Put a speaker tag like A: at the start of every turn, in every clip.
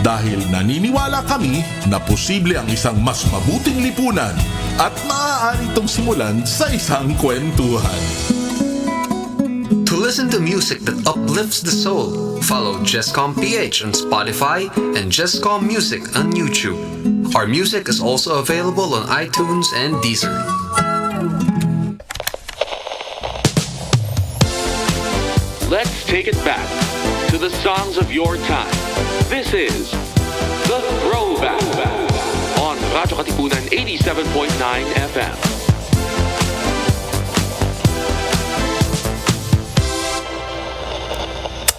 A: Dahil naniniwala kami na posible ang isang mas mabuting lipunan at maaari itong simulan sa isang kwentuhan.
B: To listen to music that uplifts the soul, follow Jescom PH on Spotify and Jescom Music on YouTube. Our music is also available on iTunes and Deezer.
C: Let's take it back to the songs of your time. This is The Throwback on Radyo Katipunan 87.9 FM.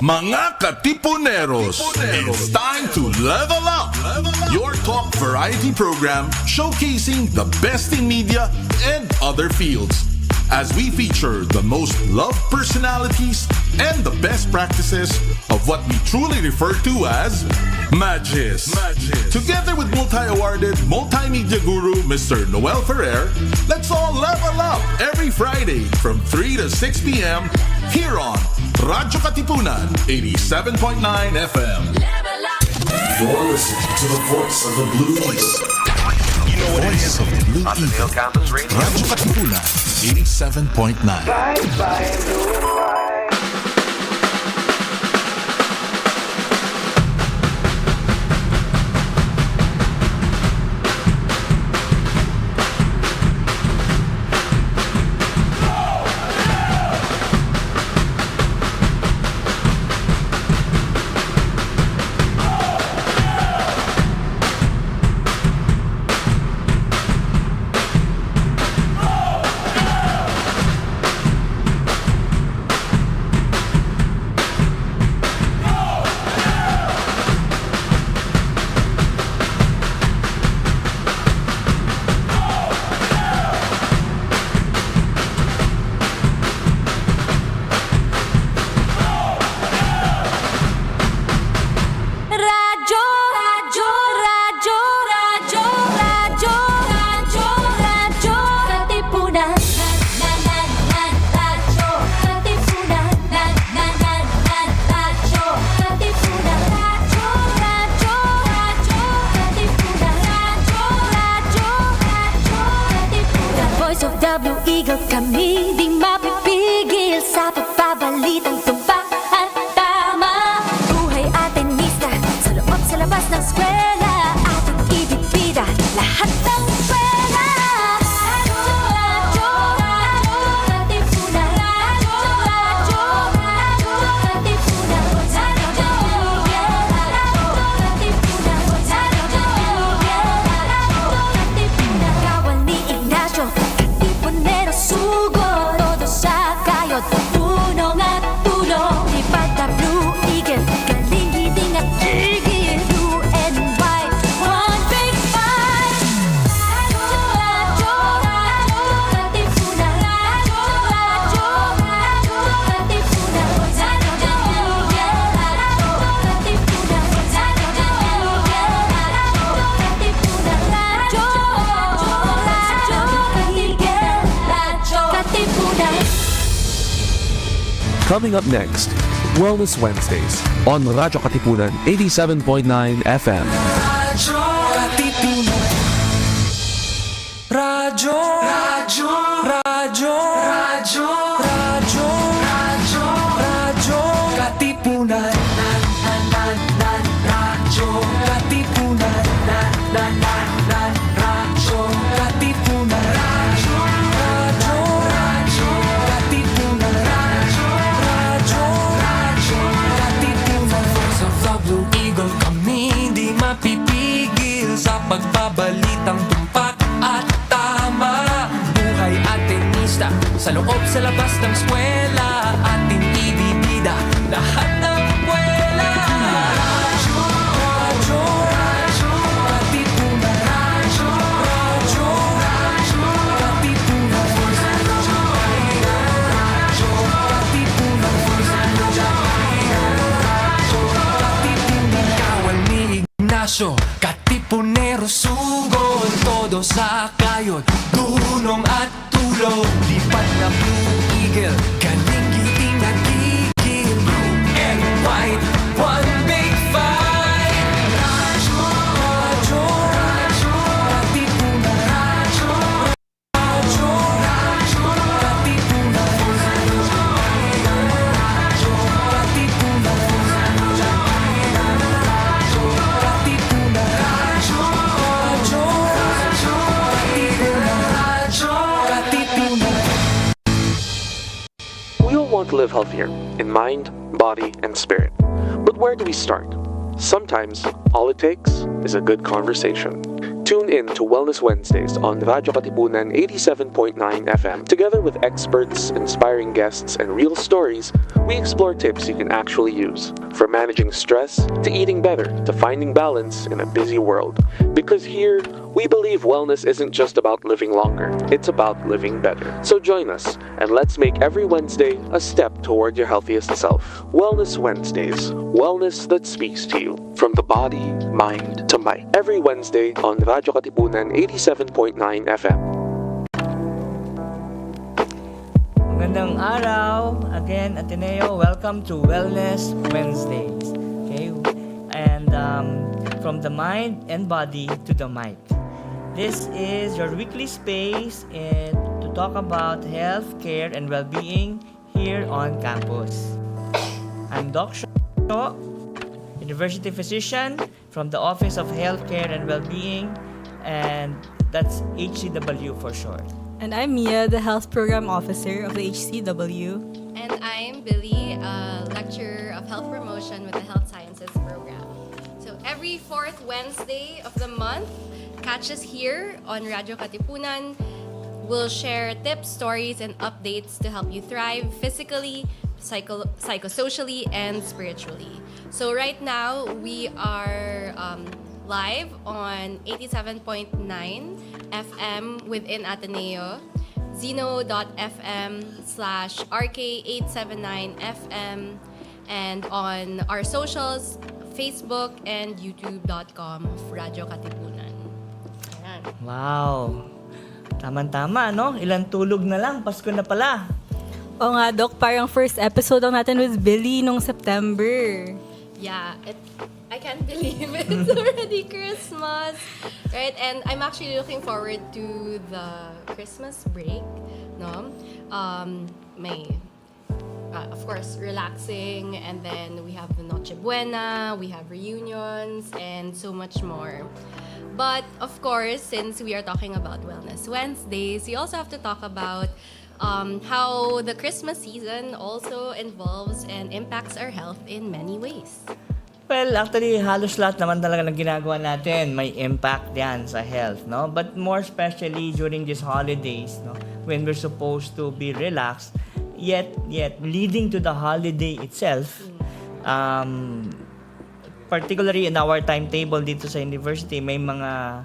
A: Mga Katipuneros, it's time to level up! Your talk variety program showcasing the best in media and other fields. As we feature the most loved personalities and the best practices of what we truly refer to as Magis. Together with multi-awarded multimedia guru Mr. Noel Ferrer, let's all level up every Friday from 3 to 6 p.m. here on Radyo Katipunan 87.9 FM.
D: You're listening to the voice of the Blue East.
A: You know what voice of the Blue
C: Ateneo
A: East.
C: Campus Radio.
A: Radyo Katipunan 87.9.
E: Eagle kami, di mapipigil sa pagbabalitang tumpak at tama. Buhay Atenista, sa loob sa labas ng eskwela, ating ibibida lahat ng eskwela. Radyo, Katipunan. Radyo, Katipunan. Kawal ni Ignacio, sugod, todo sa kayod, punong at tulong. Lipad na Blue Eagle, galing-giting at gigil. Blue and white, one big fight. Radyo, Katipunan. Radyo, Katipunan.
F: Coming up next, Wellness Wednesdays on Radyo Katipunan 87.9 FM.
G: Radyo Katipunan. Radyo, Radyo, Radyo, Radyo, Radyo, Radyo, Radyo Katipunan. Radyo Katipunan. Radyo Katipunan. Radyo, Radyo, Radyo Katipunan. Radyo, Radyo Katipunan. Sa Blue Eagle kami di mapipigil sa pagbabalitang tumpak at tama. Buhay Atenista, sa loob sa labas ng eskwela, ating ibibida lahat ng eskwela. Radyo, Radyo, Radyo Katipunan. Radyo, Radyo, Radyo Katipunan. Radyo Katipunan. Radyo Katipunan. Kawal ni Ignacio, Katipunero, sugod, todo sa kayod, tulong at tulong. Lipad na Blue Eagle, galing-giting at gigil. Blue and white, one big fight.
C: live healthier in mind, body, and spirit. But where do we start? Sometimes, all it takes is a good conversation. Tune in to Wellness Wednesdays on Radyo Katipunan 87.9 FM. Together with experts, inspiring guests, and real stories, we explore tips you can actually use. From managing stress, to eating better, to finding balance in a busy world. Because here, we believe wellness isn't just about living longer, it's about living better. So join us, and let's make every Wednesday a step toward your healthiest self. Wellness Wednesdays, wellness that speaks to you. From the body, mind, to might. Every Wednesday on Radyo Katipunan 87.9 FM.
H: Magandang araw. Again, Ateneo, welcome to Wellness Wednesdays. Okay? And from the mind and body to the mic. This is your weekly space to talk about health, care, and well-being here on campus. I'm Doc Shaw, University Physician from the Office of Healthcare and Wellbeing, and that's HCW for short.
I: And I'm Mia, the Health Program Officer of the HCW.
J: And I'm Billy, a lecturer of health promotion with the Health Sciences Program. So every fourth Wednesday of the month, catch us here on Radyo Katipunan. We'll share tips, stories, and updates to help you thrive physically, psychosocially, and spiritually. So right now, we are live on 87.9 FM within Ateneo, zeno.fm/RK879FM, and on our socials, Facebook and YouTube.com of Radyo Katipunan. Ayan.
H: Wow! Tama-tama, no? Ilang tulog na lang, Pasko na pala.
I: Oo nga, Doc, parang first episode lang natin with Billy nung September.
J: Yeah, I can't believe it's already Christmas, right? And I'm actually looking forward to the Christmas break, no? Of course, relaxing, and then we have the Noche Buena, we have reunions, and so much more. But of course, since we are talking about Wellness Wednesdays, we also have to talk about how the Christmas season also involves and impacts our health in many ways.
H: Well, actually, halos lahat naman talaga ng ginagawa natin may impact yan sa health, no? But more especially during these holidays, no? When we're supposed to be relaxed, yet leading to the holiday itself, particularly in our timetable dito sa university, may mga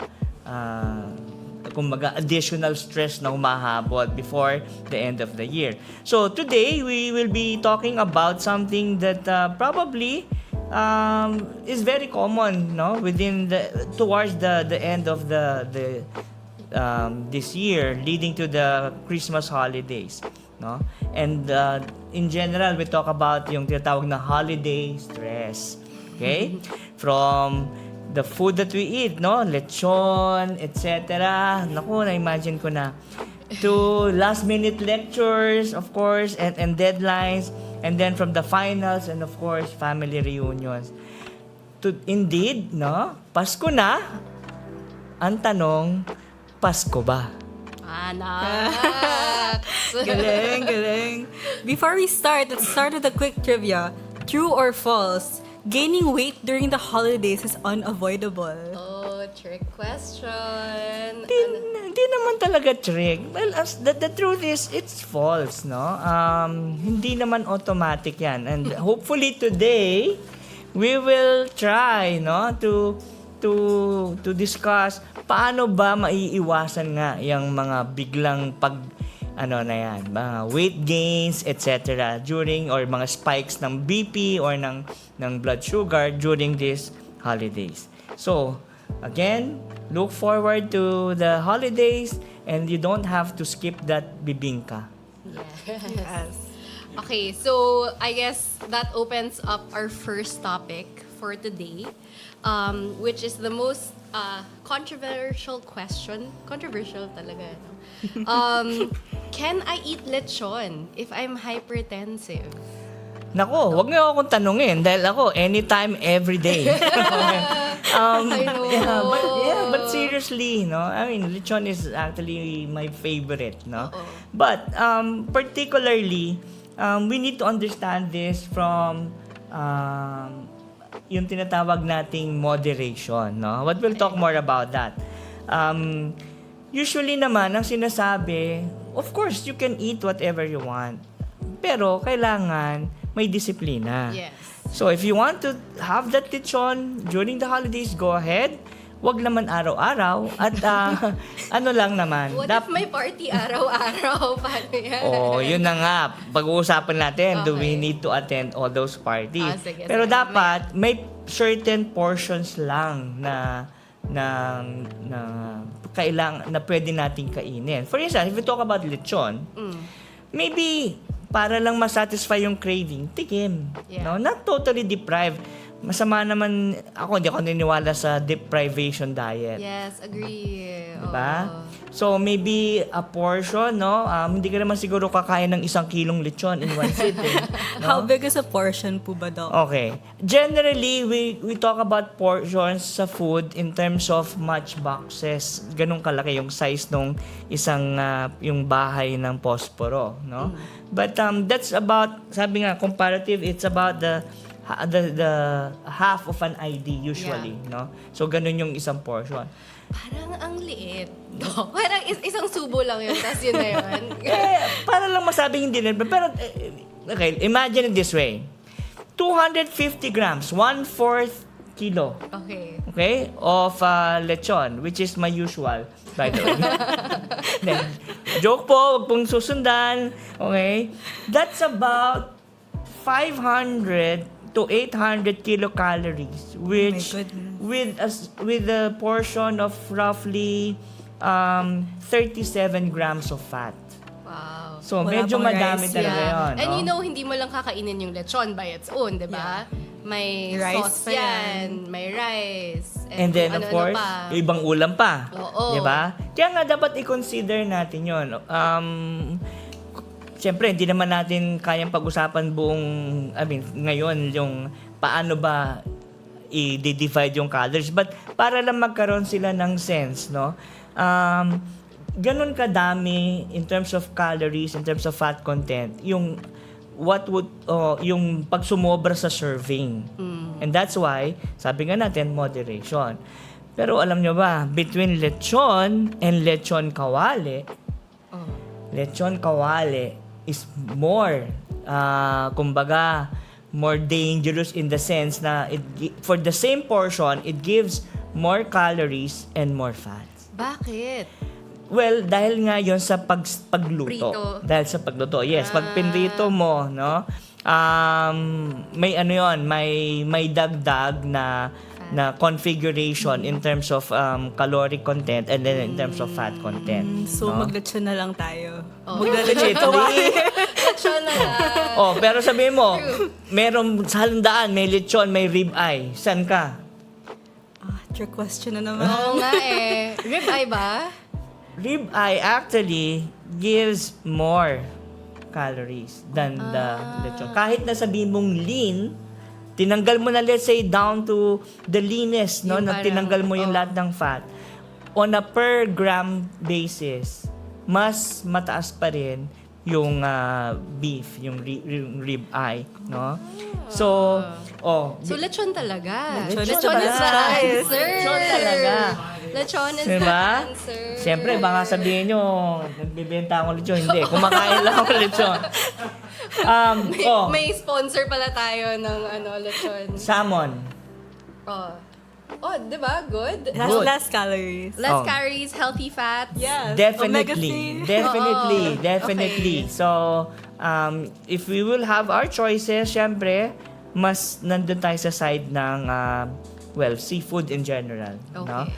H: kumbaga additional stress na humahabol before the end of the year. So today we will be talking about something that probably is very common, no, towards the end of the this year, leading to the Christmas holidays, no. And in general, we talk about yung tinatawag na holiday stress. Okay? From the food that we eat, no? Lechon, etc. Naku, na-imagine ko na. To last-minute lectures, of course, and deadlines. And then from the finals, and of course, family reunions. Indeed, no? Pasko na. Ang tanong, Pasko ba?
J: Anak!
I: Galing. Before we start, let's start with a quick trivia. True or false? Gaining weight during the holidays is unavoidable.
J: Oh, trick question.
H: Hindi naman talaga trick. Well, the truth is, it's false, no? Hindi naman automatic yan. And hopefully today, we will try, no, to discuss paano ba maiiwasan nga yung mga biglang mga weight gains, etc. during or mga spikes ng BP or ng blood sugar during these holidays. So, again, look forward to the holidays and you don't have to skip that bibingka.
J: Yes. Okay, so I guess that opens up our first topic for today, which is the most controversial question. Controversial talaga, no? Can I eat lechon if I'm hypertensive?
H: Nako, wag niyo akong tanungin dahil ako anytime, every day.
J: I know.
H: But seriously, no? I mean, lechon is actually my favorite, no?
J: Oo.
H: But particularly we need to understand this from yung tinatawag nating moderation, no? But we'll talk more about that. Usually naman, ang sinasabi, of course, you can eat whatever you want. Pero kailangan may disiplina.
J: Yes.
H: So if you want to have that lechon during the holidays, go ahead. Wag naman araw-araw at ano lang naman.
J: What if may party araw-araw? Paano yan?
H: Oh, yun na nga. Pag-uusapan natin, do we
J: Okay.
H: need to attend all those parties?
J: Sige,
H: Pero
J: sige.
H: dapat may certain portions lang na kailangan na pwede nating kainin. For instance, if we talk about lechon, maybe para lang masatisfy yung craving, tikim.
J: Yeah.
H: No, not totally deprived. Masama naman hindi ako naniniwala sa deprivation diet.
J: Yes, agree.
H: Diba?
J: Oo.
H: So, maybe a portion, no? Hindi ka naman siguro kakain ng 1 kilong lechon in one sitting.
I: How
H: No?
I: big is a portion po ba, Doc?
H: Okay. Generally, we talk about portions sa food in terms of matchboxes. Ganun kalaki yung size nung isang yung bahay ng posporo, no? But that's about, sabi nga, comparative, it's about the half of an ID usually, no? So, ganun yung isang portion.
J: Parang ang liit. No? Parang isang subo lang yun, tapos yun na yun.
H: Para lang masabing hindi na. Pero, okay, imagine it this way. 250 grams, 1/4 kilo. Okay, of lechon, which is my usual, by the way. Then, joke po, wag pong susundan. Okay? That's about 500 to 800 kilocalories, which with a portion of roughly 37 grams of fat.
J: Wow.
H: So,
I: Wala
H: medyo
I: pang
H: madami
I: rice,
H: talaga yun.
J: And
H: no?
J: you know, hindi mo lang kakainin yung lechon by its own, di ba? May
I: Rice
J: sauce
I: pa yan.
J: may rice.
H: And then, of
J: ano-ano
H: course,
J: pa.
H: yung ibang ulam pa.
J: Oo.
H: Di ba? Kaya nga, dapat i-consider natin yun. Siyempre, hindi naman natin kayang pag-usapan ngayon yung paano ba i-divide yung calories. But para lang magkaroon sila ng sense, no? Ganun kadami in terms of calories, in terms of fat content, yung pag sumobra sa serving. And that's why, sabi nga natin, moderation. Pero alam nyo ba, between lechon and lechon kawali, lechon kawali is more, more dangerous in the sense na for the same portion, it gives more calories and more fats.
J: Bakit?
H: Well, dahil nga yon sa pagluto.
J: Prito.
H: Dahil sa pagluto. Yes, pag pinrito mo, no? May may dagdag na configuration in terms of caloric content and then in terms of fat content.
I: So,
H: no?
I: maglechon na lang tayo.
J: Lechon na lang.
H: Pero sabihin mo, meron sa halandaan, may lechon, may ribeye. Saan ka?
I: Trick question na naman.
J: Oo nga eh. Ribeye ba?
H: Ribeye actually gives more calories than the lechon. Kahit na sabihin mong lean, tinanggal mo na, let's say, down to the leanest, no? Na tinanggal mo yung lahat ng fat. On a per gram basis, mas mataas pa rin yung beef, yung rib eye, no? So,
J: So, lechon talaga.
H: Lechon
J: is the
H: talaga.
J: answer.
H: Lechon talaga.
J: Lechon is
H: diba?
J: the answer.
H: Siyempre, baka sabihin nyo, nagbibenta akong lechon. Hindi, kumakain lang ako lechon.
J: May sponsor pala tayo ng lechon.
H: Salmon.
J: Di ba? Good.
I: Less calories.
J: Less calories, healthy fats.
I: Yes.
H: Definitely.
I: Omega-3.
H: Definitely.
J: Okay.
H: So, if we will have our choices, syempre, mas nandun tayo sa side ng, seafood in general. No?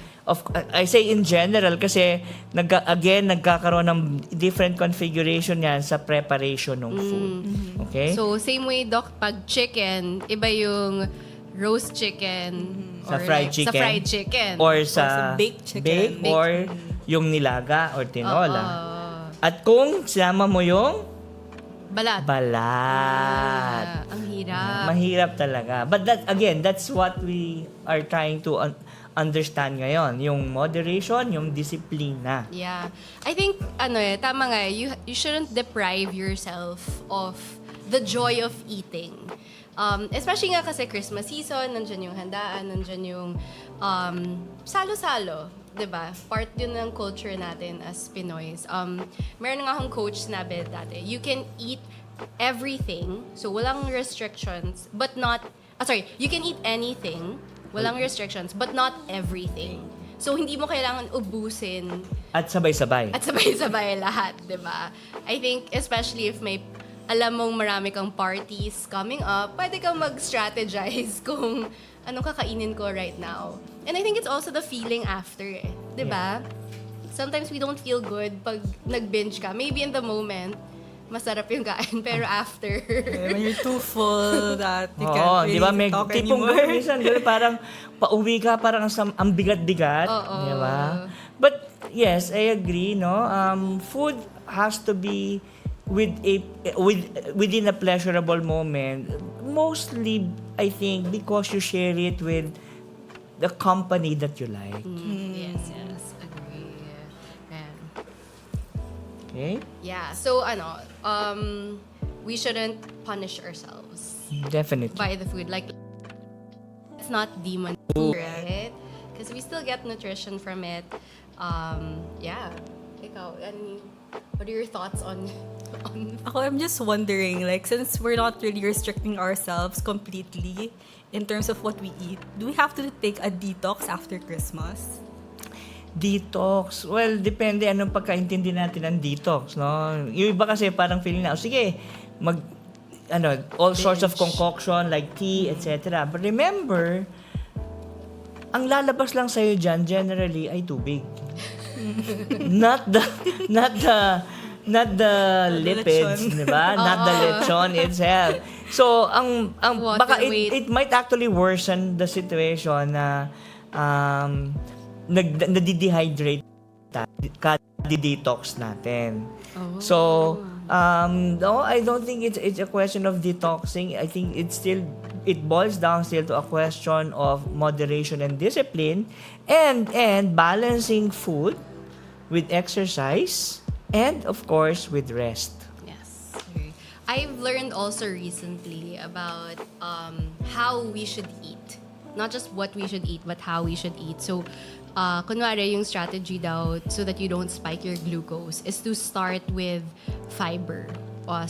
H: I say in general kasi, nagkakaroon ng different configuration yan sa preparation ng food. Okay?
J: So, same way, Doc, pag chicken, iba yung roast chicken.
H: Sa fried chicken.
J: Sa fried chicken.
H: Or sa
I: baked chicken.
H: Baked or yung nilaga or tinola. At kung sinama mo yung
J: Balat.
H: Ang
J: hirap.
H: Mahirap talaga. But that's what we are trying to understand ngayon. Yung moderation, yung disiplina.
J: Yeah. I think, tama nga, you shouldn't deprive yourself of the joy of eating. Especially nga kasi Christmas season, nandyan yung handaan, nandyan yung salo-salo. 'Di ba? Part yun ng culture natin as Pinoys. Meron nga akong coach sinabi dati, you can eat everything, so walang restrictions, but not, you can eat anything, walang restrictions, but not everything. So hindi mo kailangan ubusin.
H: At sabay-sabay.
J: Lahat, 'di ba? I think especially if may alam mong marami kang parties coming up, pwede kang mag-strategize kung anong kakainin ko right now. And I think it's also the feeling after, di ba? Sometimes we don't feel good pag nag-binge ka. Maybe in the moment, masarap yung kain, pero after.
I: When you're too full that you can't really
H: di ba? May
I: talk
H: tipong
I: anymore.
H: minsan, parang pauwi ka, parang ang bigat-bigat. Di ba? But yes, I agree, no? Food has to be within a pleasurable moment. Mostly, I think, because you share it with the company that you like.
J: Yes, agree. Yeah.
H: Okay?
J: Yeah, so we shouldn't punish ourselves
H: Definitely.
J: by the food. Like, it's not demon food, right? Because we still get nutrition from it. Yeah. Ikaw, what are your thoughts on
I: I'm just wondering, like, since we're not really restricting ourselves completely in terms of what we eat, do we have to take a detox after Christmas?
H: Detox. Well, depende anong pagkaintindi natin ng detox, no? Yung iba kasi parang feeling na, sige, all sorts of concoction like tea, etc. But remember, ang lalabas lang sa'yo dyan generally ay tubig. not the lipids, di ba? Not the lechon itself. So, baka it might actually worsen the situation na nadi-dehydrate detox natin. So, no, I don't think it's a question of detoxing. I think it boils down still to a question of moderation and discipline and balancing food with exercise and of course with rest.
J: Yes. I've learned also recently about how we should eat. Not just what we should eat, but how we should eat. So, kunwari yung strategy daw so that you don't spike your glucose is to start with fiber.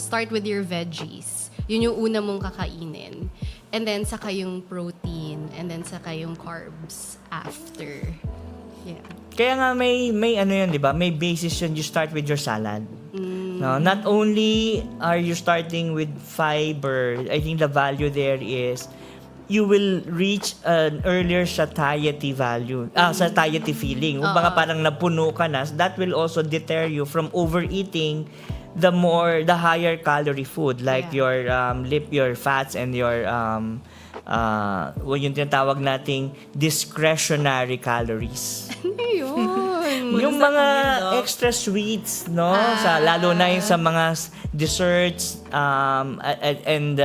J: Start with your veggies. Yun yung una mong kakainin. And then saka yung protein. And then saka yung carbs after. Yeah.
H: Kaya nga may yun, di ba? May basis yun. You start with your salad. No, not only are you starting with fiber, I think the value there is you will reach an earlier satiety value, satiety feeling. Kung baka parang napuno ka na, that will also deter you from overeating the higher calorie food like your fats and your yung tinatawag nating discretionary calories. Yung mga extra sweets, no? Lalo na yung sa mga desserts and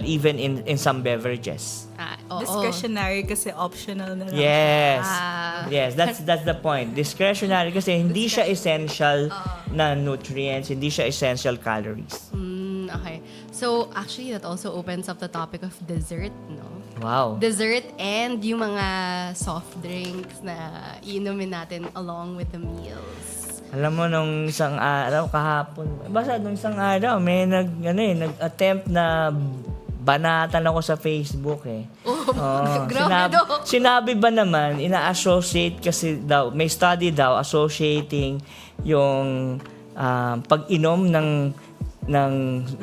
H: even in some beverages.
I: Discretionary kasi optional na lang.
H: Yes. Yes, that's the point. Discretionary kasi hindi siya essential na nutrients, hindi siya essential calories.
J: Okay. So, actually, that also opens up the topic of dessert, no?
H: Wow.
J: Dessert and yung mga soft drinks na iinumin natin along with the meals.
H: Alam mo, nung isang araw, kahapon, basta nung isang araw, may nag-attempt na banatan ako sa Facebook eh.
J: Grabe daw.
H: Sinabi ba naman, ina-associate kasi daw, may study daw associating yung pag-inom ng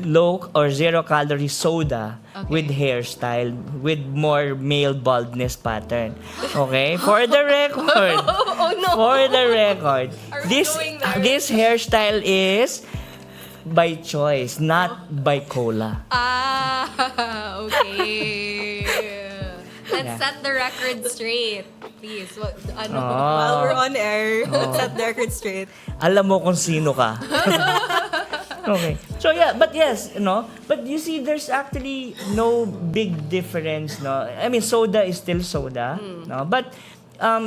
H: low or zero calorie soda with hairstyle with more male baldness pattern. Okay? For the record.
J: No.
H: For the record. This hairstyle is by choice, not by cola.
J: Okay. Let's set the record straight. Please.
I: While we're on air, let's set the record straight.
H: Alam mo kung sino ka. Okay. So yeah, but yes, but you see there's actually no big difference, no. I mean, soda is still soda, no. But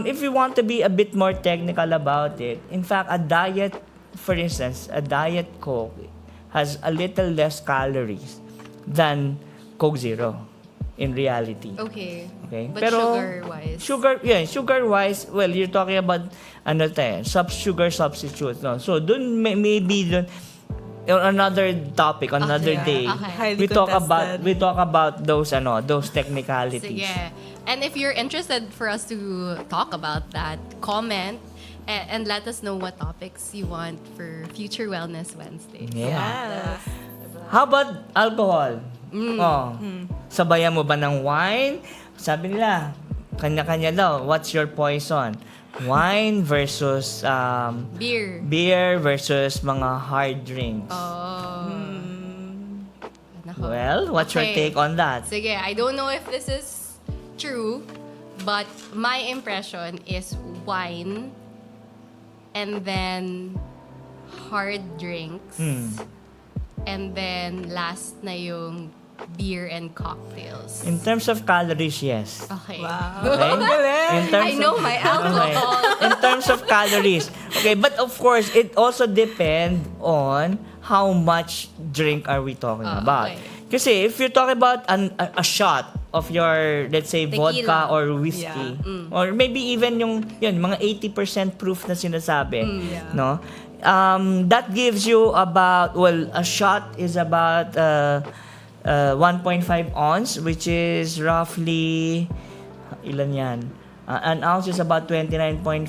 H: if we want to be a bit more technical about it, in fact, a diet, for instance, a diet Coke has a little less calories than Coke Zero in reality.
J: Okay.
H: Okay.
J: But
H: Pero
J: sugar-wise?
H: Sugar-wise, well, you're talking about sugar substitutes, no? So maybe dun on another topic, on another day,
J: Okay.
H: we talk about those technicalities.
J: Sige. And if you're interested for us to talk about that, comment and let us know what topics you want for future Wellness Wednesday.
H: Yeah. How about alcohol? Sabayan mo ba ng wine? Sabi nila, kanya-kanya daw. What's your poison? Wine versus beer versus mga hard drinks. Well, what's your take on that?
J: Sige, I don't know if this is true, but my impression is wine and then hard drinks and then last na yung beer and cocktails.
H: In terms of calories, yes.
J: Okay.
H: Okay?
J: I know my alcohol.
H: In terms of calories. Okay, but of course, it also depends on how much drink are we talking about.
J: Okay.
H: Kasi if you're talking about a shot of your, let's say,
J: Tequila.
H: vodka or whiskey, or maybe even mga 80% proof na sinasabi, no? That gives you about, a shot is about 1.5 ounce, which is roughly, ilan yan? An ounce is about 29.5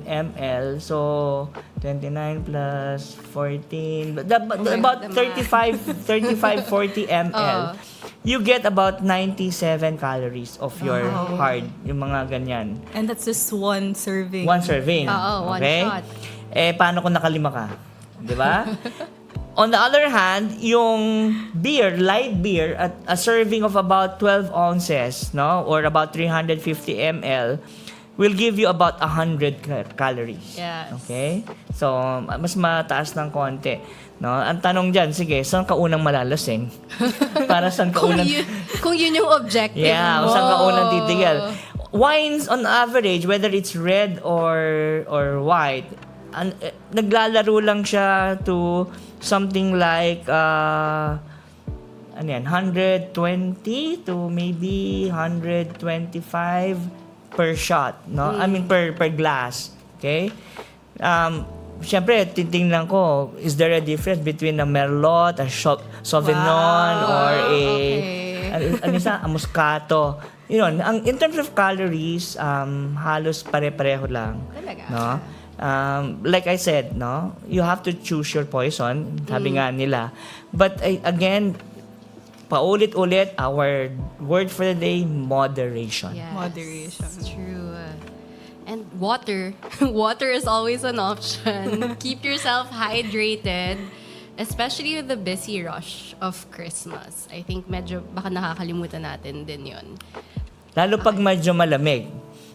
H: ml. So, 29 plus 14, about 35, 40 ml. You get about 97 calories of your hard, yung mga ganyan.
I: And that's just one serving.
H: One serving.
J: One
H: Okay?
J: shot.
H: Paano kung nakalima ka? Di ba? On the other hand, yung beer, light beer, at a serving of about 12 ounces, no, or about 350 ml, will give you about 100 calories.
J: Yes.
H: Okay? So, mas mataas ng konti. No? Ang tanong dyan, sige, saan ka unang malalasing? Para saan ka unang...
J: Kung yun yung objective
H: Yeah,
J: mo.
H: saan ka unang titigil? Wines, on average, whether it's red or white, naglalaro lang siya to something like 120 to maybe 125 per shot, no? I mean per glass, okay? Siyempre, titingnan ko, is there a difference between a Merlot, a Sauvignon, or a Moscato? In terms of calories, halos pare-pareho lang.
J: Talaga?
H: No? Like I said, no, you have to choose your poison, sabi nga nila. But again, paulit-ulit, our word for the day, moderation.
J: Yes,
I: Moderation.
J: True. And water. Water is always an option. Keep yourself hydrated, especially with the busy rush of Christmas. I think medyo baka nakakalimutan natin din yun.
H: Lalo pag medyo malamig.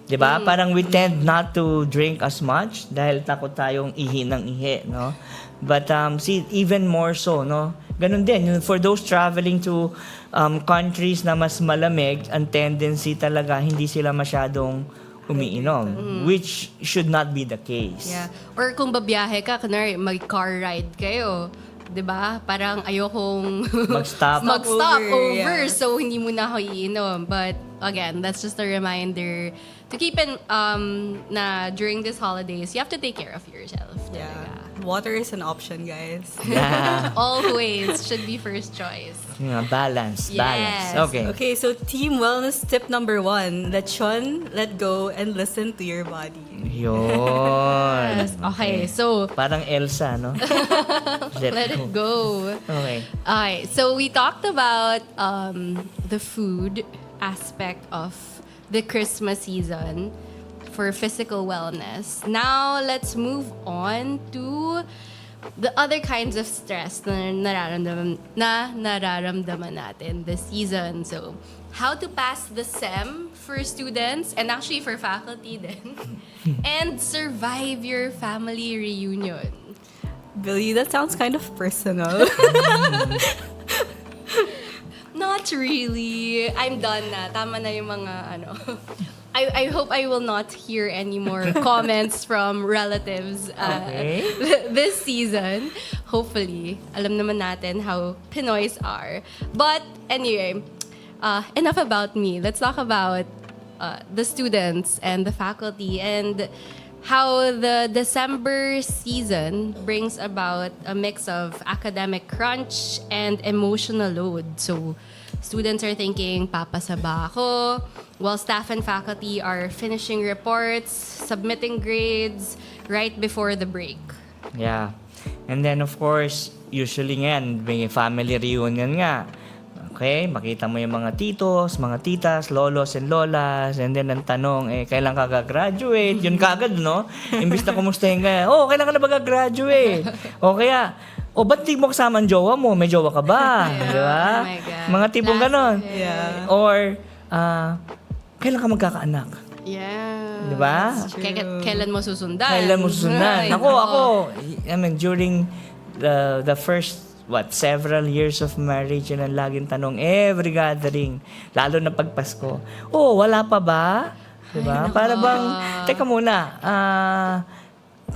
H: 'Di ba? Parang we tend not to drink as much dahil takot tayong ihi ng ihi, no? But see, even more so, no? Ganun din, for those traveling to countries na mas malamig, ang tendency talaga hindi sila masyadong umiinom, which should not be the case.
J: Yeah. Or kung babiyahe ka, kunwari mag-car ride kayo, 'di ba? Parang ayokong
H: Mag-stop
J: over, so hindi mo na ako iinom. But again, that's just a reminder to keep in na during these holidays, you have to take care of yourself.
I: Yeah.
J: Talaga.
I: Water is an option, guys.
H: Yeah.
J: Always should be first choice.
H: Balance.
J: Yes.
H: Okay.
I: Okay, so team wellness tip number 1, lechon, let go, and listen to your body.
H: Yun.
J: Okay, so
H: Parang Elsa, no?
J: let it go.
H: Okay.
J: Okay, so we talked about the food aspect of the Christmas season for physical wellness. Now, let's move on to the other kinds of stress na nararamdaman natin this season. So, how to pass the SEM for students and actually for faculty din, and survive your family reunion.
I: Billy, that sounds kind of personal.
J: Not really. I'm done na. Tama na yung mga I hope I will not hear any more comments from relatives this season. Hopefully. Alam naman natin how Pinoys are. But anyway, enough about me. Let's talk about the students and the faculty and how the December season brings about a mix of academic crunch and emotional load. So students are thinking, papasa ba ako? While staff and faculty are finishing reports, submitting grades right before the break.
H: Yeah. And then of course, usually ngayon, may family reunion nga. Okay, makita mo yung mga titos, mga titas, lolos and lolas, and then ang tanong, kailan ka gagraduate? Yun kagad, no? Imbis na kumustahin ka, kailan ka na ba gagraduate? O kaya, ba't di mo kasama ang jowa mo? May jowa ka ba?
J: Yeah.
H: Di ba?
J: Oh my God.
H: Mga tipong ganon.
I: Yeah.
H: Or, kailan ka magkakaanak?
J: Yeah.
H: Di ba?
J: Kailan mo susundan?
H: Kailan mo susundan?
J: Ay,
H: Ako, I mean, during the first, several years of marriage, yun ang laging tanong, every gathering, lalo na pag Pasko, wala pa ba? Di ba? Para bang, teka muna,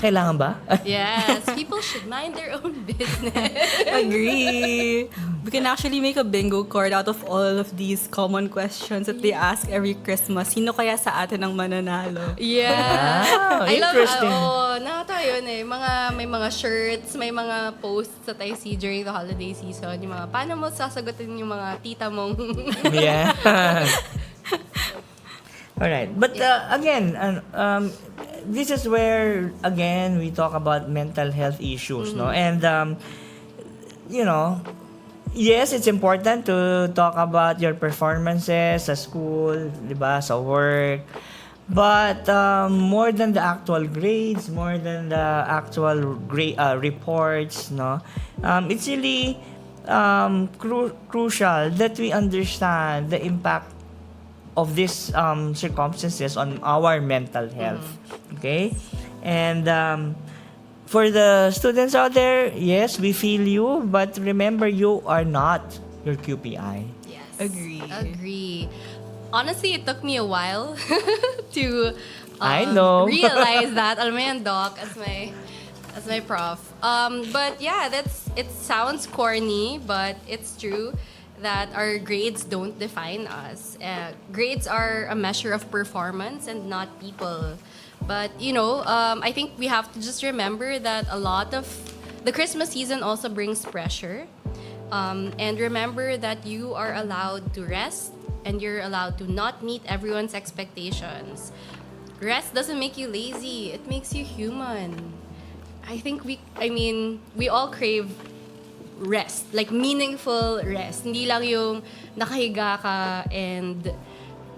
H: kailangan ba?
J: Yes, people should mind their own business.
I: Agree. We can actually make a bingo card out of all of these common questions that they ask every Christmas. Sino kaya sa atin ang mananalo?
J: Yeah.
H: Wow, interesting.
J: Nakatawa yun eh. May mga shirts, may mga posts that I see during the holiday season. Yung mga, paano mo sasagutin yung mga tita mong...
H: Yeah. Alright. But again, this is where, again, we talk about mental health issues, no? And, yes, it's important to talk about your performances sa school, di ba, sa work. But more than the actual grades, more than the actual reports, no, it's really crucial that we understand the impact of these circumstances on our mental health. Okay, and for the students out there, yes, we feel you, but remember, you are not your QPI.
J: Yes.
I: Agree.
J: Honestly, it took me a while to
H: I know.
J: realize that. Alam mo yan, Doc, as my prof. But yeah, it sounds corny, but it's true that our grades don't define us. Grades are a measure of performance and not people. But, I think we have to just remember that a lot of the Christmas season also brings pressure. And remember that you are allowed to rest and you're allowed to not meet everyone's expectations. Rest doesn't make you lazy. It makes you human. I think we all crave rest. Like meaningful rest. Hindi lang yung nakahiga ka and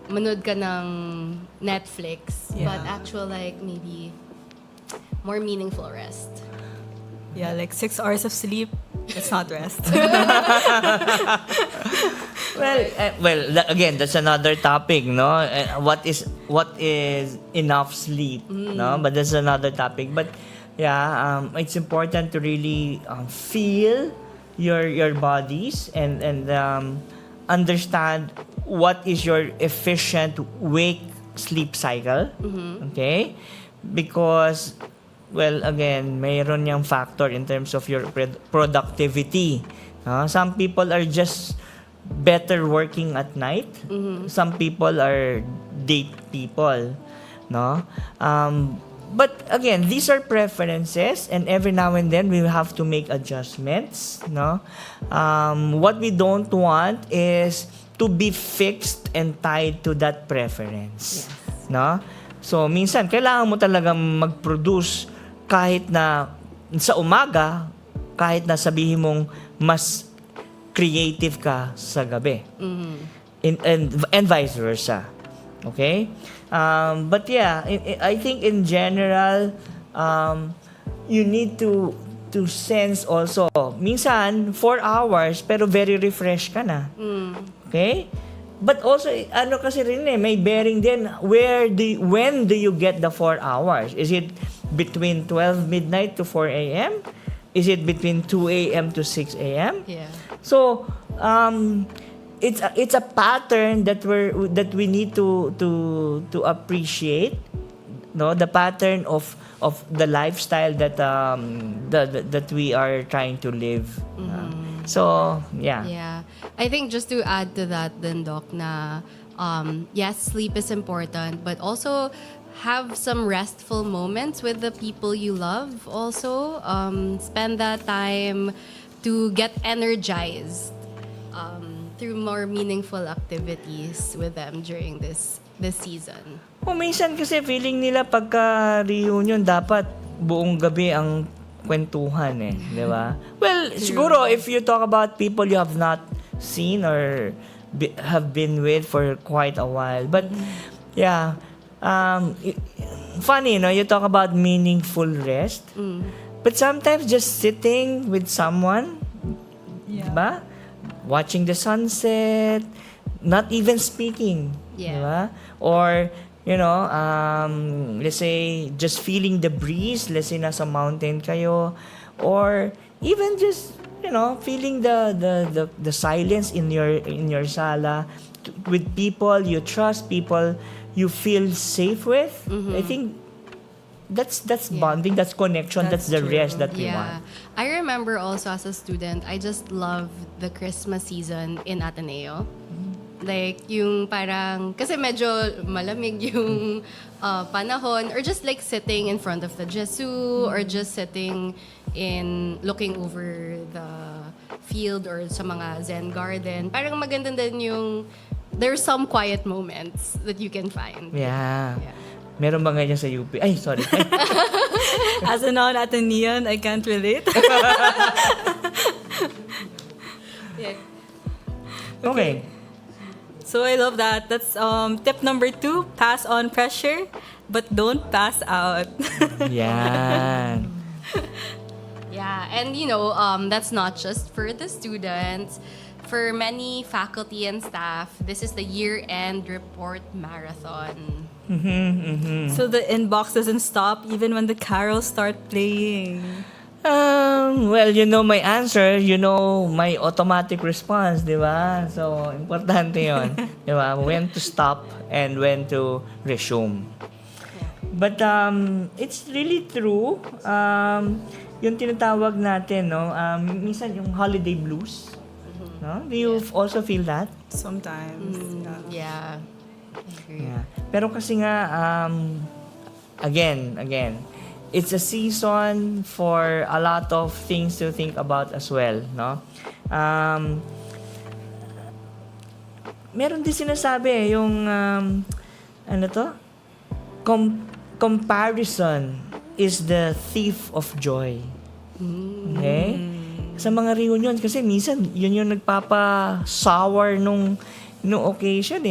J: manood ka ng Netflix.
I: Yeah.
J: But actual maybe more meaningful rest.
I: Yeah, like 6 hours of sleep, it's not rest.
H: Again, that's another topic, no? What is enough sleep, no? But that's another topic. But yeah, it's important to really feel your bodies and understand what is your efficient wake sleep cycle. Okay, because again, mayroon yung factor in terms of your productivity. Some people are just better working at night. Some people are day people, no? But again, these are preferences, and every now and then we have to make adjustments, no? What we don't want is to be fixed and tied to that preference, no? So minsan kailangan mo talagang mag-produce kahit na sa umaga, kahit na sabihin mong mas creative ka sa gabi. And vice versa. Okay? But yeah, I think in general, you need to sense also. Minsan, 4 hours, pero very refreshed ka na. Okay? But also, kasi rin may bearing din, when do you get the 4 hours? Is it between 12 midnight to 4 a.m.? Is it between 2 a.m. to 6 a.m.?
J: Yeah.
H: So, it's a pattern that we need to appreciate, no, the pattern of the lifestyle that we are trying to live. So yeah.
J: Yeah. I think just to add to that then, Doc, na yes, sleep is important, but also have some restful moments with the people you love also. Spend that time to get energized through more meaningful activities with them during this season.
H: Minsan kasi feeling nila pagka reunion dapat buong gabi ang kwentuhan di ba? Well, siguro if you talk about people you have not seen or have been with for quite a while, but yeah, funny, you talk about meaningful rest, but sometimes just sitting with someone, diba? Watching the sunset, not even speaking, diba? Or let's say just feeling the breeze, let's say nasa mountain kayo, or even just feeling the silence in your sala with people you trust, people you feel safe with. I think that's bonding, that's connection, that's the rest that we want.
J: I remember also as a student, I just love the Christmas season in Ateneo. Like, yung parang, kasi medyo malamig yung panahon, or just like sitting in front of the Jesu, or just sitting looking over the field or sa mga Zen garden. Parang maganda din yung, there's some quiet moments that you can find.
H: Yeah. Meron ba ganyan sa UP? Ay, sorry.
I: As a non-Atenean, I can't relate.
H: Okay.
I: So I love that. That's tip number 2, pass on pressure, but don't pass out.
H: Yan.
J: Yeah, and that's not just for the students. For many faculty and staff, this is the year-end report marathon.
I: So the inbox doesn't stop even when the carols start playing.
H: Well, my answer, my automatic response, di ba? So, importante yun. Di ba? When to stop and when to resume. But it's really true. Yung tinatawag natin, minsan yung holiday blues. No? Do you also feel that?
I: Sometimes.
J: Yeah. I agree.
H: Yeah. Pero kasi nga, again, it's a season for a lot of things to think about as well, no? Meron din sinasabi yung comparison is the thief of joy. Okay? Sa mga reunion kasi minsan yun yung nagpapa-sour nung occasion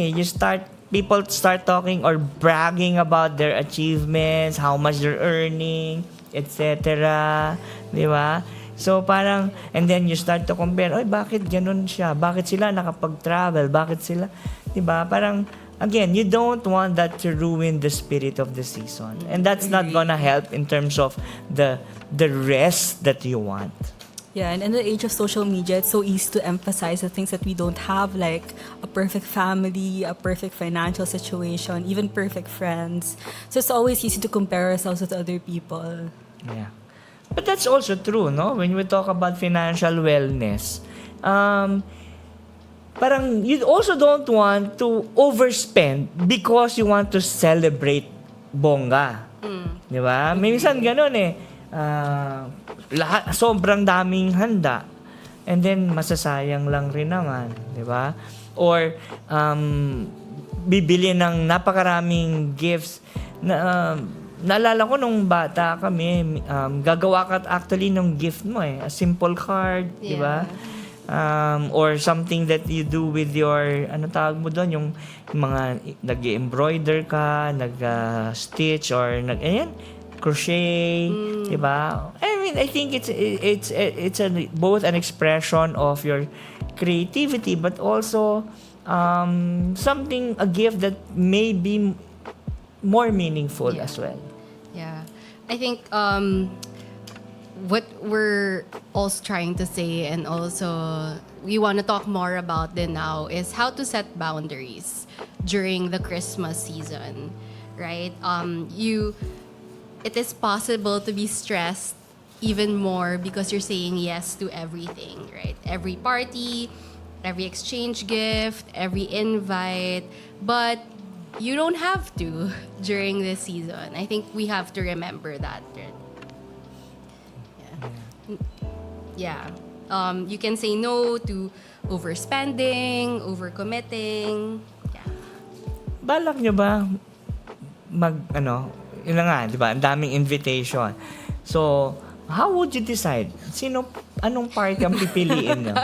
H: people start talking or bragging about their achievements, how much they're earning, etc. Di ba? So parang, and then you start to compare, bakit ganun siya? Bakit sila nakapag-travel? Bakit sila, di ba? Parang, again, you don't want that to ruin the spirit of the season. And that's not gonna help in terms of the rest that you want.
I: Yeah, and in the age of social media, it's so easy to emphasize the things that we don't have, like a perfect family, a perfect financial situation, even perfect friends. So it's always easy to compare ourselves with other people.
H: Yeah. But that's also true, no? When we talk about financial wellness, parang you also don't want to overspend because you want to celebrate bongga. Di ba? Minsan ganun sobrang daming handa and then masasayang lang rin naman, di ba? Or bibili ng napakaraming gifts na naalala ko nung bata kami, gagawa ka actually ng gift mo a simple card, di ba? Or something that you do with your tawag mo doon, yung mga nag-embroider ka, nag-stitch or crochet, diba? I mean, I think it's both an expression of your creativity, but also a gift that may be more meaningful as well.
J: Yeah, I think what we're also trying to say, and also we want to talk more about then now, is how to set boundaries during the Christmas season, right? It is possible to be stressed even more because you're saying yes to everything, right? Every party, every exchange gift, every invite, but you don't have to during this season. I think we have to remember that. Right? Yeah. You can say no to overspending, overcommitting. Yeah.
H: Balak nyo ba yun na nga, di ba? Ang daming invitation. So, how would you decide? Anong party ang pipiliin nyo?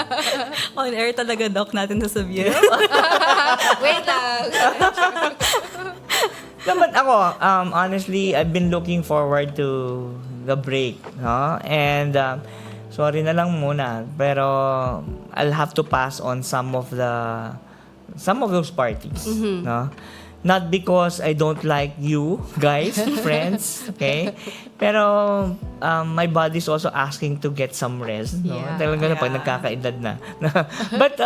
I: On air talaga, Doc, natin sasabihin.
J: Wait lang.
H: Naman ako, honestly, I've been looking forward to the break, no? And sorry na lang muna, pero I'll have to pass on some of those parties, no? Not because I don't like you guys, friends, okay? Pero my body's also asking to get some rest, no?
J: Yeah,
H: Talaga na pag nagkakaedad na.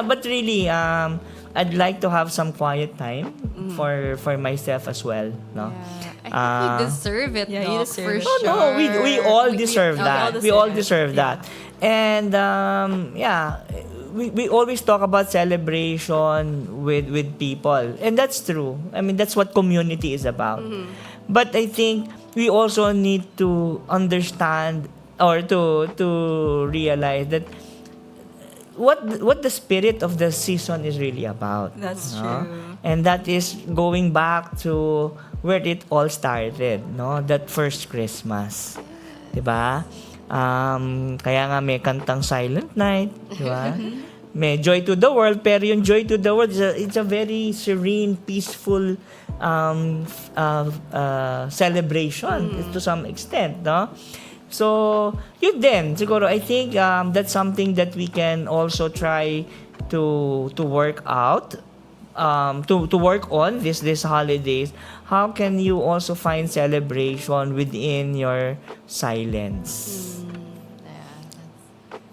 H: but really, I'd like to have some quiet time for myself as well, no?
J: Yeah. I think you deserve it,
I: Yeah,
J: Doc,
I: you deserve
J: for
I: it.
J: sure.
H: No, we all deserve that. We all deserve
I: Yeah.
H: that. And we always talk about celebration with people, and that's true. I mean, that's what community is about. But I think we also need to understand or to realize that what the spirit of the season is really about.
I: That's
H: no?
I: true.
H: And that is going back to where it all started, no? That first Christmas. 'Di ba? Kaya nga may kantang Silent Night, 'di ba? May Joy to the World, pero yung Joy to the World it's a very serene, peaceful celebration to some extent, no? So, yun din, siguro, I think that's something that we can also try to work out, to work on this holidays. How can you also find celebration within your silence?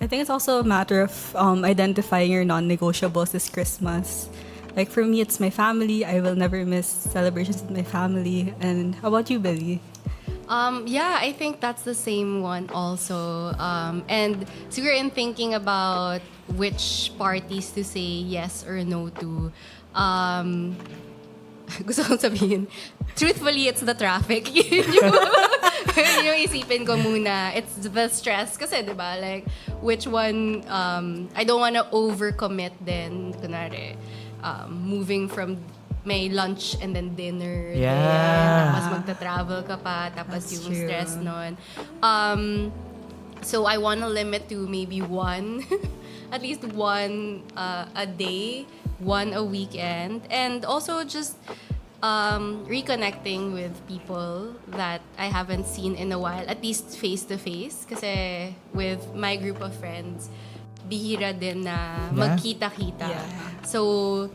I: I think it's also a matter of identifying your non-negotiables this Christmas. Like for me, it's my family. I will never miss celebrations with my family. And how about you, Billy?
J: Yeah, I think that's the same one also. And so we're in thinking about which parties to say yes or no to. Gusto kong sabihin, truthfully, it's the traffic. yung isipin ko muna. It's the stress. Kasi, di ba, like, which one, I don't wanna overcommit din. Kunwari, moving from may lunch and then dinner.
H: Yeah.
J: Din, tapos magta-travel ka pa. Tapos
I: That's
J: yung
I: true.
J: stress nun. So I wanna limit to maybe one, at least one a day, one a weekend. And also just reconnecting with people that I haven't seen in a while, at least face-to-face. Kasi with my group of friends, bihira din na magkita-kita.
I: Yeah.
J: So,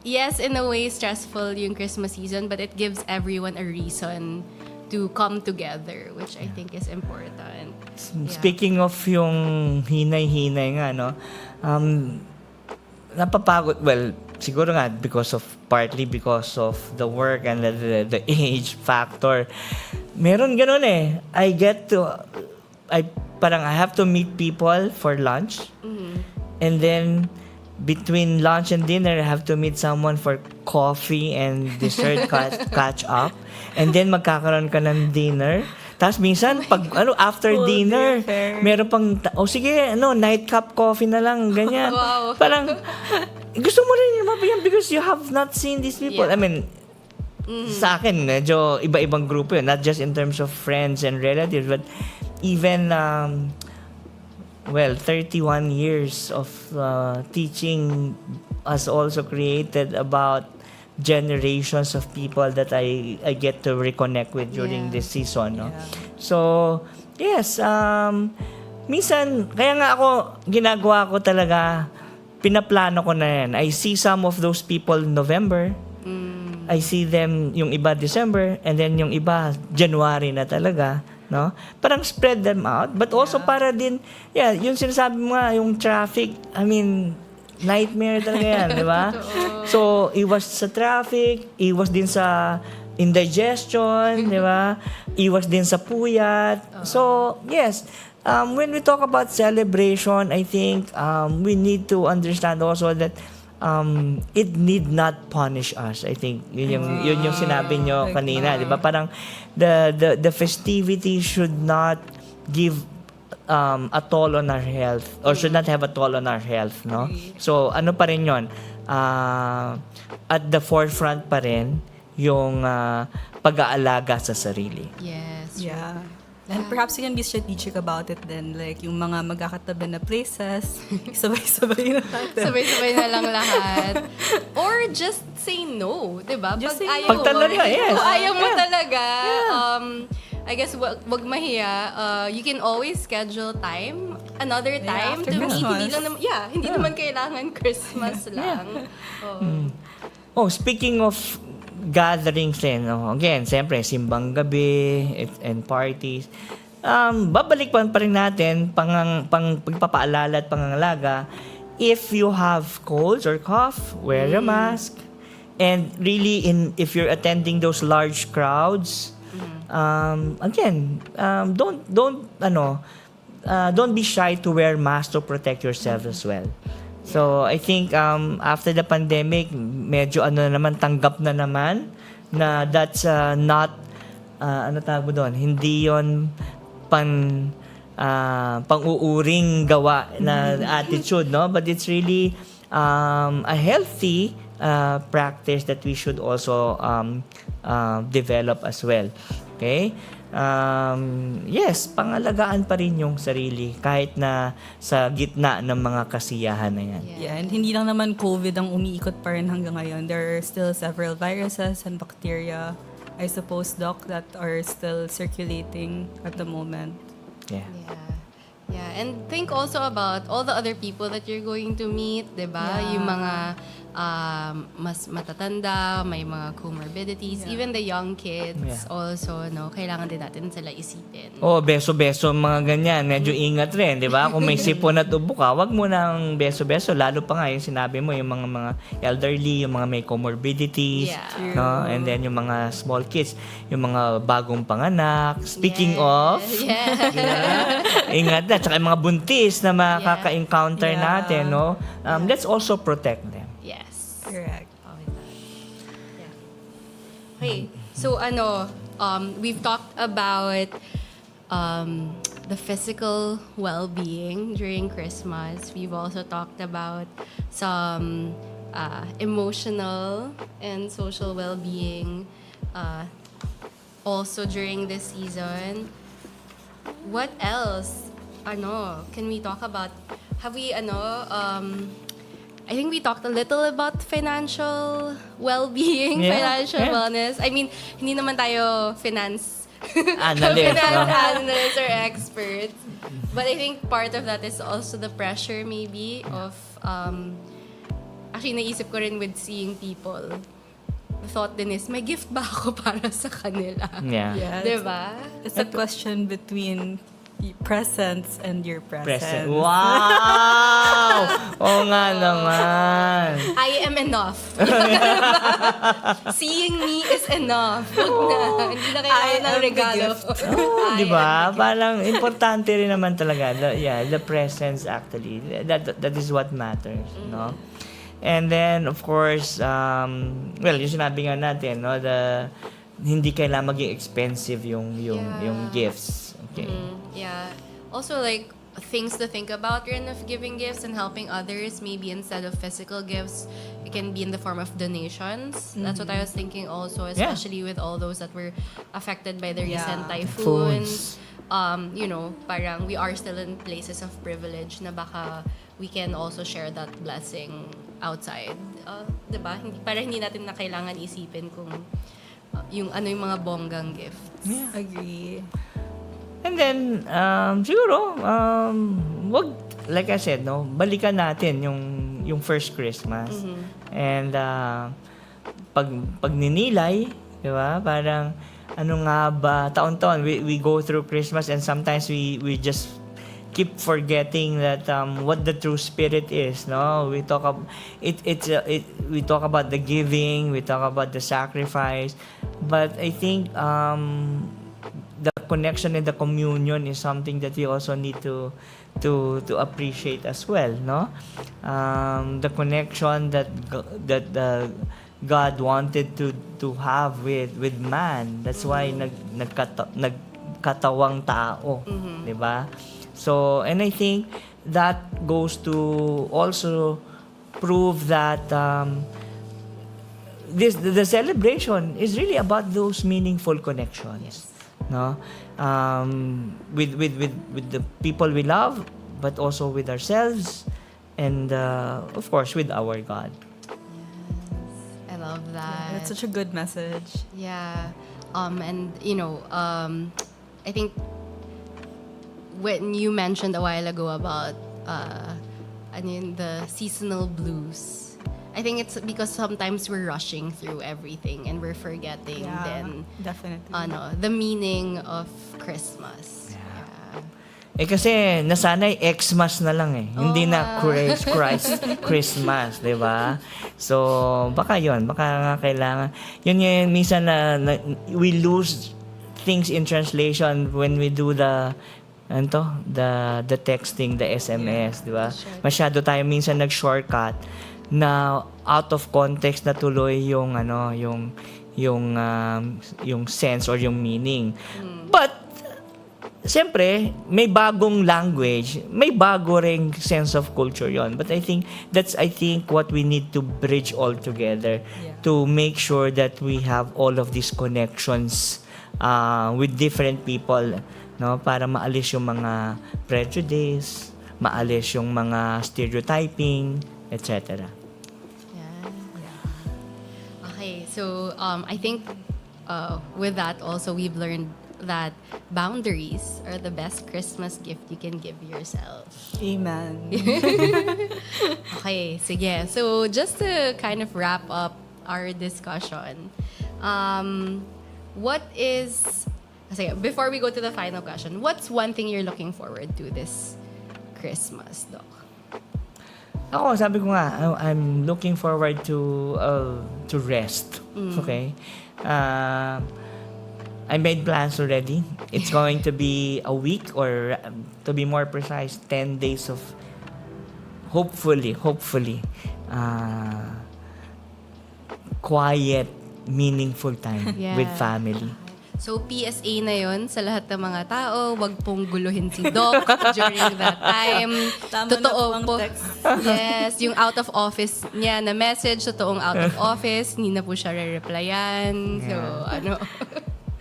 J: yes, in a way, stressful yung Christmas season, but it gives everyone a reason to come together, which I think is important. Yeah.
H: Speaking of yung hinay-hinay nga, no? Napapagod, well, siguro nga partly because of the work and the age factor. Meron ganun eh. I have to meet people for lunch. And then between lunch and dinner, I have to meet someone for coffee and dessert catch up. And then magkakaroon ka ng dinner. Tapos minsan, after
I: Full
H: dinner,
I: day affair.
H: meron pang, sige, nightcap coffee na lang, ganyan.
J: Wow.
H: Parang, gusto mo rin mabayan because you have not seen these people.
J: Yeah.
H: I mean, sa akin, medyo iba-ibang grupo yun. Not just in terms of friends and relatives, but even, 31 years of teaching has also created about generations of people that I get to reconnect with during this season, no?
I: Yeah.
H: So, yes, minsan, kaya nga ginagawa ko talaga, pinaplano ko na yan. I see some of those people November, I see them yung iba December, and then yung iba January na talaga, no? Parang spread them out, but also para din, yung sinasabi mo nga, yung traffic, I mean, nightmare talaga yan, di ba? So, iwas sa traffic, iwas din sa indigestion, di ba? Iwas din sa puyat. So, yes, when we talk about celebration, I think we need to understand also that it need not punish us. I think yun yung sinabi nyo kanina, di ba? Parang the festivity should not give a toll on our health or should not have a toll on our health, no? So ano pa rin yun? At the forefront pa rin yung pag-aalaga sa sarili.
J: Yes.
I: Yeah. And perhaps we can be strategic about it then. Like, yung mga magkakatabi na places, sabay-sabay na natin.
J: Sabay-sabay na lang lahat. Or just say no, di ba?
I: Just say
J: ayaw
I: no.
H: Pag talaga, yes.
J: Kung ayaw mo talaga, I guess wag mahiya. You can always schedule time, another time
I: after
J: to meet.
I: Christmas.
J: Hindi naman kailangan Christmas lang.
H: Speaking of gatherings din, again, siyempre, simbang gabi and parties. Babalik pa rin natin pagpapaalala at pangangalaga. If you have colds or cough, wear a mask. And really, if you're attending those large crowds, again, don't be shy to wear masks to protect yourself as well. So, I think after the pandemic, medyo tanggap na naman na that's not, tawag mo doon, hindi yon pang-uuring gawa na attitude, no? But it's really a healthy practice that we should also develop as well. Okay? Yes, pangalagaan pa rin yung sarili kahit na sa gitna ng mga kasiyahan na yan.
I: Yeah, and hindi lang naman COVID ang umiikot pa rin hanggang ngayon. There are still several viruses and bacteria, I suppose, Doc, that are still circulating at the moment.
H: Yeah.
J: Yeah, and think also about all the other people that you're going to meet, 'di ba?
I: Yeah.
J: Yung mga mas matatanda, may mga comorbidities, even the young kids also, no, kailangan din natin sila isipin.
H: Beso-beso, mga ganyan. Medyo ingat rin, di ba? Kung may sipon at ubo ka, wag mo nang beso-beso. Lalo pa nga yung sinabi mo, yung mga elderly, yung mga may comorbidities, no? And then yung mga small kids, yung mga bagong panganak. Speaking of, ingat na. Tsaka yung mga buntis na makaka-encounter natin, no? Let's also protect them.
J: Yes.
I: Correct.
J: Okay, so we've talked about the physical well-being during Christmas. We've also talked about some emotional and social well-being also during this season. What else? Can we talk about? Have we I think we talked a little about financial well-being, financial wellness. I mean, hindi naman tayo finance analysts or experts. But I think part of that is also the pressure maybe of, actually naisip ko rin with seeing people. The thought din is, may gift ba ako para sa kanila?
H: Yeah.
J: Diba?
I: It's a question between presents and your presents.
H: Wow! Oo nga naman.
J: I am enough. Seeing me is enough. Hindi na kailangan ng regalo.
H: Di ba? Parang importante rin naman talaga. The presence actually. That is what matters, no? And then, of course, yung sinabi nga natin, no, hindi kailangan maging expensive yung gifts. Okay.
J: Yeah. Also, like, things to think about during of giving gifts and helping others. Maybe instead of physical gifts, it can be in the form of donations. That's what I was thinking also, especially with all those that were affected by the recent typhoons. Parang we are still in places of privilege na baka we can also share that blessing outside. Diba? Para hindi natin na kailangan isipin kung yung mga bonggang gifts.
I: Yeah. Agree.
H: And then, siguro, like I said, no, balikan natin yung first Christmas. And pag ninilay, di ba? Parang ano nga ba, taon-taon we go through Christmas and sometimes we just keep forgetting that what the true spirit is, no? We talk we talk about the giving, we talk about the sacrifice, but I think the connection and the communion is something that we also need to appreciate as well, no? The connection that God wanted to have with man. That's why nagkatawang tao, 'di ba? So, and I think that goes to also prove that the celebration is really about those meaningful connections, no? With the people we love, but also with ourselves, and of course with our God.
J: I love that.
I: That's such a good message.
J: Yeah. And I think when you mentioned a while ago about the seasonal blues, I think it's because sometimes we're rushing through everything and we're forgetting
I: Definitely.
J: the meaning of Christmas.
H: Kasi nasanay Xmas na lang hindi na Christmas, 'di ba? So baka nga kailangan yun minsan na we lose things in translation when we do the texting, the SMS, di ba? Masyado tayo minsan nag-shortcut na out of context na tuloy yung sense or yung meaning. But siyempre, may bagong language, may bago ring sense of culture yon. But I think what we need to bridge all together to make sure that we have all of these connections with different people, no, para maalis yung mga prejudice, maalis yung mga stereotyping, etc.
J: Okay, so I think with that also we've learned that boundaries are the best Christmas gift you can give yourself.
I: Amen.
J: Okay, sige. So just to kind of wrap up our discussion, before we go to the final question, what's one thing you're looking forward to this Christmas, Doc?
H: Ako, sabi ko nga, I'm looking forward to rest. Okay? I made plans already. It's going to be a week, or to be more precise, 10 days of hopefully quiet, meaningful time with family.
J: So, PSA na yon sa lahat ng mga tao, wag pong guluhin si Doc during that time. Totoo po. Yes, yung out of office niya na message, totoong out of office, hindi na po siya re-replyan. So,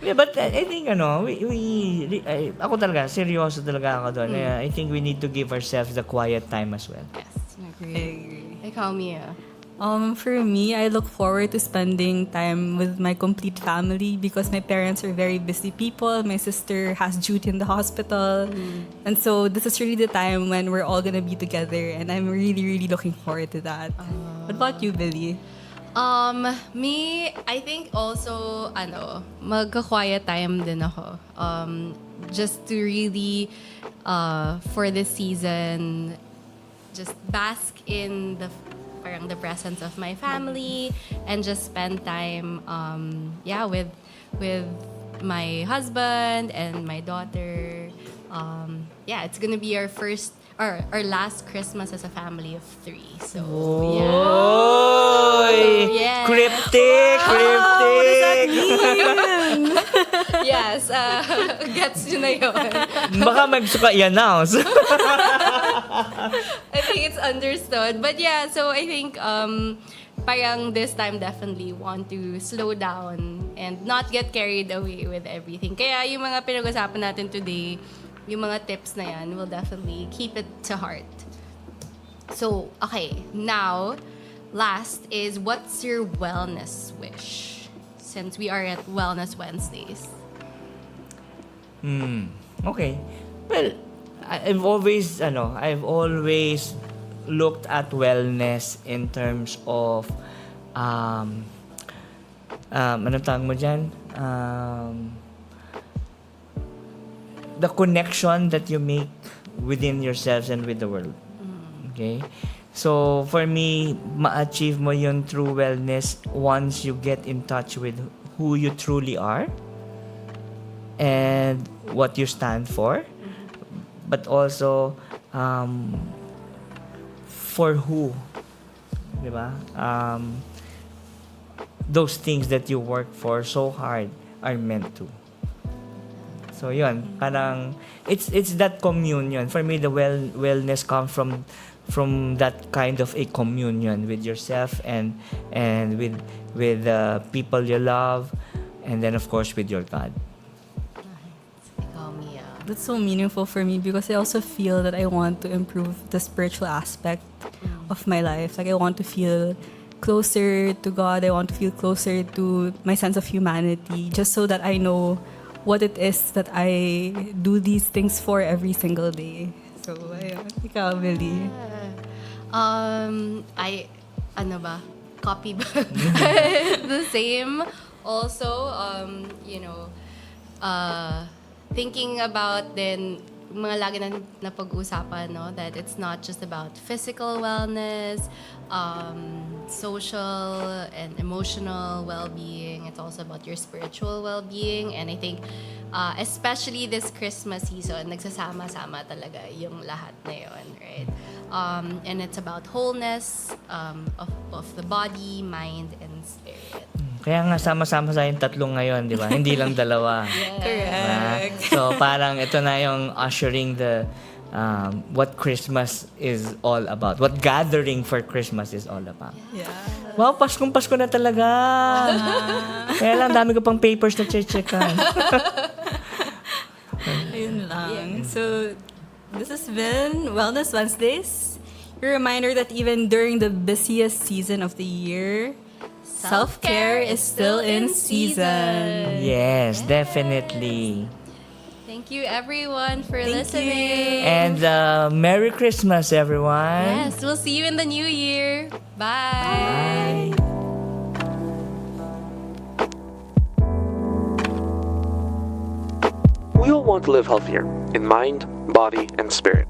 H: Yeah, but I think, ako talaga, seryoso talaga ako doon. I think we need to give ourselves the quiet time as well.
J: Yes, I agree. Ikaw, Mia?
I: For me, I look forward to spending time with my complete family because my parents are very busy people. My sister has duty in the hospital. And so this is really the time when we're all gonna be together, and I'm really, really looking forward to that. What about you, Billy?
J: Me, I think also, magka-quiet time din ako. Just to really, for this season, just bask in the presence of my family and just spend time, with my husband and my daughter. It's gonna be our last Christmas as a family of 3. So, yeah.
H: Cryptic!
I: What does that mean?
J: Yes, gets yun na yun.
H: Baka magsuka i-announce.
J: I think it's understood. But yeah, so I think parang this time definitely want to slow down and not get carried away with everything. Kaya yung mga pinag-usapan natin today, yung mga tips na yan, we'll definitely keep it to heart. So, okay, now, last is, what's your wellness wish? Since we are at Wellness Wednesdays.
H: Okay. Well, I've always looked at wellness in terms of anong tawag mo dyan? the connection that you make within yourselves and with the world. Okay? So, for me, ma-achieve mo yun through wellness once you get in touch with who you truly are and what you stand for, but also for who, diba? Those things that you work for so hard are meant to. So yun, parang it's that communion. For me, the wellness comes from that kind of a communion with yourself and with the people you love, and then of course with your God.
I: That's so meaningful for me because I also feel that I want to improve the spiritual aspect of my life. Like I want to feel closer to God. I want to feel closer to my sense of humanity, just so that I know what it is that I do these things for every single day. So, ayun. Ikaw, Billy.
J: Copy ba? The same. Also, thinking about din mga lagi na napag-usapan, no, that it's not just about physical wellness, social and emotional well-being. It's also about your spiritual well-being. And I think, especially this Christmas season, nagsasama-sama talaga yung lahat na yun, right? And it's about wholeness of the body, mind, and spirit.
H: Kaya nga sama-sama sa yung tatlong ngayon, di ba? Hindi lang dalawa.
I: Correct.
H: So parang ito na yung ushering the what Christmas is all about. What gathering for Christmas is all about.
I: Yeah.
H: Wow, Paskong Pasko na talaga. Kaya lang, dami ko pang papers na check-checkan.
I: Ayun lang. So, this has been Wellness Wednesdays. Your reminder that even during the busiest season of the year, self-care is still in season.
H: Yes, definitely.
J: Thank you, everyone, for listening.
H: And Merry Christmas, everyone.
J: Yes, we'll see you in the new year. Bye.
H: Bye.
K: We all want to live healthier in mind, body, and spirit.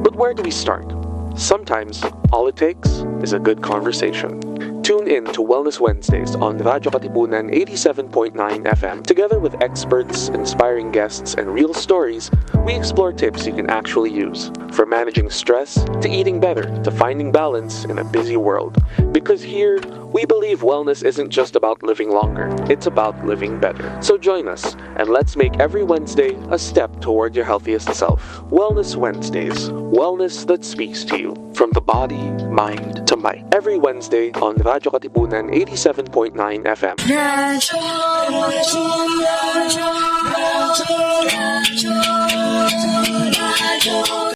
K: But where do we start? Sometimes, all it takes is a good conversation. Tune in to Wellness Wednesdays on Radyo Katipunan 87.9 FM. Together with experts, inspiring guests, and real stories, we explore tips you can actually use. From managing stress, to eating better, to finding balance in a busy world. Because here, we believe wellness isn't just about living longer, it's about living better. So join us, and let's make every Wednesday a step toward your healthiest self. Wellness Wednesdays, wellness that speaks to you. From the body, mind, to might. Every Wednesday on Radyo Katipunan 87.9 FM.